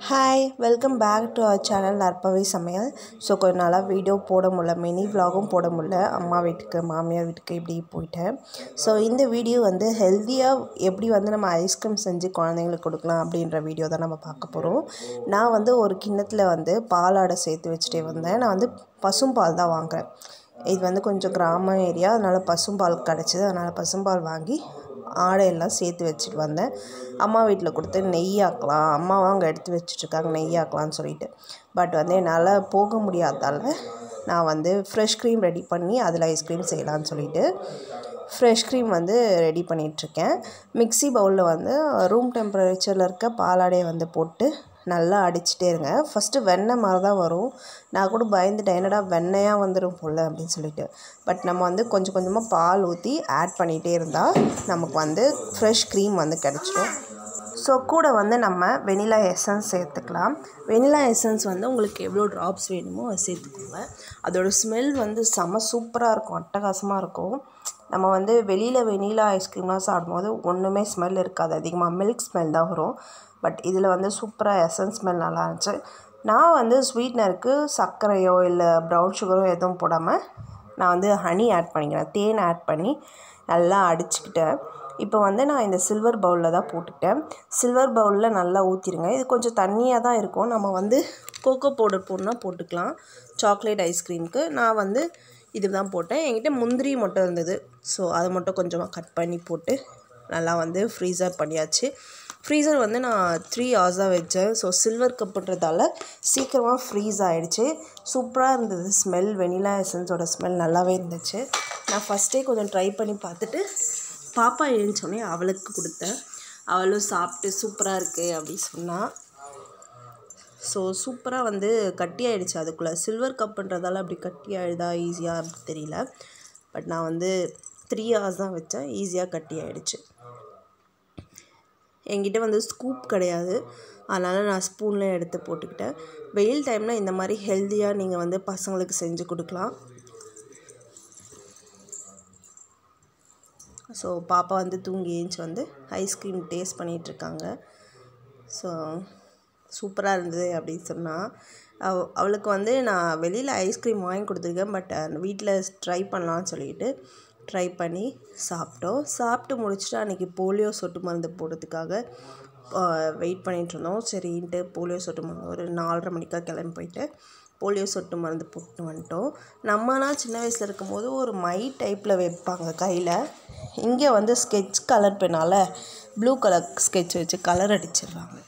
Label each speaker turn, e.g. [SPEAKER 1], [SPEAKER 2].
[SPEAKER 1] Hi welcome back to our channel Narpavi Samayal. So கொஞ்ச நாளாக video போட முடியல, மினி விலாகும் போட முடியல. அம்மா வீட்டுக்கு மாமியார் வீட்டுக்கு இப்படி போயிட்டேன். ஸோ இந்த வீடியோ வந்து ஹெல்த்தியாக எப்படி வந்து நம்ம ஐஸ்கிரீம் செஞ்சு குழந்தைங்களுக்கு கொடுக்கலாம் அப்படின்ற வீடியோ தான் நம்ம பார்க்க போகிறோம். நான் வந்து ஒரு கிண்ணத்தில் வந்து பாலாடை சேர்த்து வச்சுட்டே வந்தேன். நான் வந்து பசும்பால் தான் வாங்குகிறேன். இது வந்து கொஞ்சம் கிராம ஏரியா, அதனால் பசும்பால் கிடச்சிது. அதனால் பசும்பால் வாங்கி ஆடையெல்லாம் சேர்த்து வச்சுட்டு வந்தேன். அம்மா வீட்டில் கொடுத்து நெய்யாக்கலாம், அம்மாவும் அங்கே எடுத்து வச்சுட்ருக்காங்க நெய்யாக்கலான்னு சொல்லிட்டு. பட் வந்து என்னால் போக முடியாதால் நான் வந்து ஃப்ரெஷ் க்ரீம் ரெடி பண்ணி அதில் ஐஸ்கிரீம் செய்யலான்னு சொல்லிட்டு ஃப்ரெஷ் க்ரீம் வந்து ரெடி பண்ணிகிட்ருக்கேன். மிக்ஸி பவுலில் வந்து ரூம் டெம்பரேச்சரில் இருக்க பாலாடையை வந்து போட்டு நல்லா அடிச்சுட்டே இருங்க. ஃபஸ்ட்டு வெண்ணெய் மாதிரி தான் வரும். நான் கூட பயந்துட்டேன், என்னடா வெண்ணெயாக வந்துடும் போல் அப்படின்னு சொல்லிட்டு. பட் நம்ம வந்து கொஞ்சம் கொஞ்சமாக பால் ஊற்றி ஆட் பண்ணிகிட்டே இருந்தால் நமக்கு வந்து ஃப்ரெஷ் க்ரீம் வந்து கிடச்சிடும். ஸோ கூட வந்து நம்ம வெனிலா எசன்ஸ் சேர்த்துக்கலாம். வெனிலா எசன்ஸ் வந்து உங்களுக்கு எவ்வளோ ட்ராப்ஸ் வேணுமோ அதை சேர்த்துக்கோங்க. அதோடய ஸ்மெல் வந்து செம சூப்பராக இருக்கும், அட்டகாசமாக இருக்கும். நம்ம வந்து வெளியில் வெனிலா ஐஸ்கிரீம்லாம் சாப்பிடும்போது ஒன்றுமே ஸ்மெல் இருக்காது, அதிகமாக மில்க் ஸ்மெல் தான் வரும். பட் இதில் வந்து சூப்பராக எசன்ஸ் ஸ்மெல் நல்லா இருந்துச்சு. நான் வந்து ஸ்வீட்னருக்கு சர்க்கரையோ இல்லை ப்ரௌன் சுகரோ எதுவும் போடாமல் நான் வந்து ஹனி ஆட் பண்ணிக்கிறேன். தேன் ஆட் பண்ணி நல்லா அடிச்சுக்கிட்டேன். இப்போ வந்து நான் இந்த சில்வர் பவுலில் தான் போட்டுக்கிட்டேன். சில்வர் பவுலில் நல்லா ஊற்றிடுங்க. இது கொஞ்சம் தண்ணியாக தான் இருக்கும். நம்ம வந்து கோகோ பவுடர் போடணுன்னா போட்டுக்கலாம். சாக்லேட் ஐஸ்கிரீமுக்கு நான் வந்து இது தான் போட்டேன். என்கிட்ட முந்திரி மட்டும் இருந்தது, ஸோ அதை மட்டும் கொஞ்சமாக கட் பண்ணி போட்டு நல்லா வந்து ஃப்ரீசர் பண்ணியாச்சு. ஃப்ரீசர் வந்து நான் 3 hours தான் வச்சேன். ஸோ சில்வர் கப்புன்றதால சீக்கிரமாக ஃப்ரீஸ் ஆகிடுச்சு. சூப்பராக இருந்தது. ஸ்மெல் வெனிலா எசன்ஸோட ஸ்மெல் நல்லாவே இருந்துச்சு. நான் ஃபஸ்ட்டே கொஞ்சம் ட்ரை பண்ணி பார்த்துட்டு பாப்பா எழுந்தோடனே அவளுக்கு கொடுத்தேன். அவளும் சாப்பிட்டு சூப்பராக இருக்குது அப்படி சொன்னாள். ஸோ சூப்பராக வந்து கட்டி ஆகிடுச்சு. அதுக்குள்ளே சில்வர் கப்புன்றதால அப்படி கட்டி ஆகிடுதா ஈஸியாக அப்படி தெரியல. பட் நான் வந்து 3 hours தான் வச்சேன், ஈஸியாக கட்டி ஆகிடுச்சு. என்கிட்ட வந்து ஸ்கூப் கிடையாது, அதனால் நான் ஸ்பூனில் எடுத்து போட்டுக்கிட்டேன். வெயில் டைமில் இந்த மாதிரி ஹெல்த்தியாக நீங்கள் வந்து பசங்களுக்கு செஞ்சு கொடுக்கலாம். ஸோ பாப்பா வந்து தூங்கி ஏஞ்சி வந்து ஐஸ்கிரீம் டேஸ்ட் பண்ணிகிட்ருக்காங்க. ஸோ சூப்பராக இருந்தது அப்படின்னு சொன்னால் அவளுக்கு வந்து நான் வெளியில் ஐஸ்கிரீம் வாங்கி கொடுத்துருக்கேன். பட் வீட்டில் ட்ரை பண்ணலான்னு சொல்லிட்டு ட்ரை பண்ணி சாப்பிட்டோம். சாப்பிட்டு முடிச்சுட்டு அன்றைக்கி போலியோ சொட்டு மருந்து போடுறதுக்காக வெயிட் பண்ணிகிட்ருந்தோம். சரின்ட்டு போலியோ சொட்டு மருந்து ஒரு 4:30 மணிக்காக கிளம்பி போயிட்டு போலியோ சொட்டு மருந்து போட்டு வந்துட்டோம். நம்மனா சின்ன வயசில் இருக்கும்போது ஒரு மை டைப்பில் வைப்பாங்க கையில். இங்கே வந்து ஸ்கெட்ச் கலர் பெண்ணால் ப்ளூ கலர் ஸ்கெட்ச் வச்சு கலர் அடிச்சிடுறாங்க.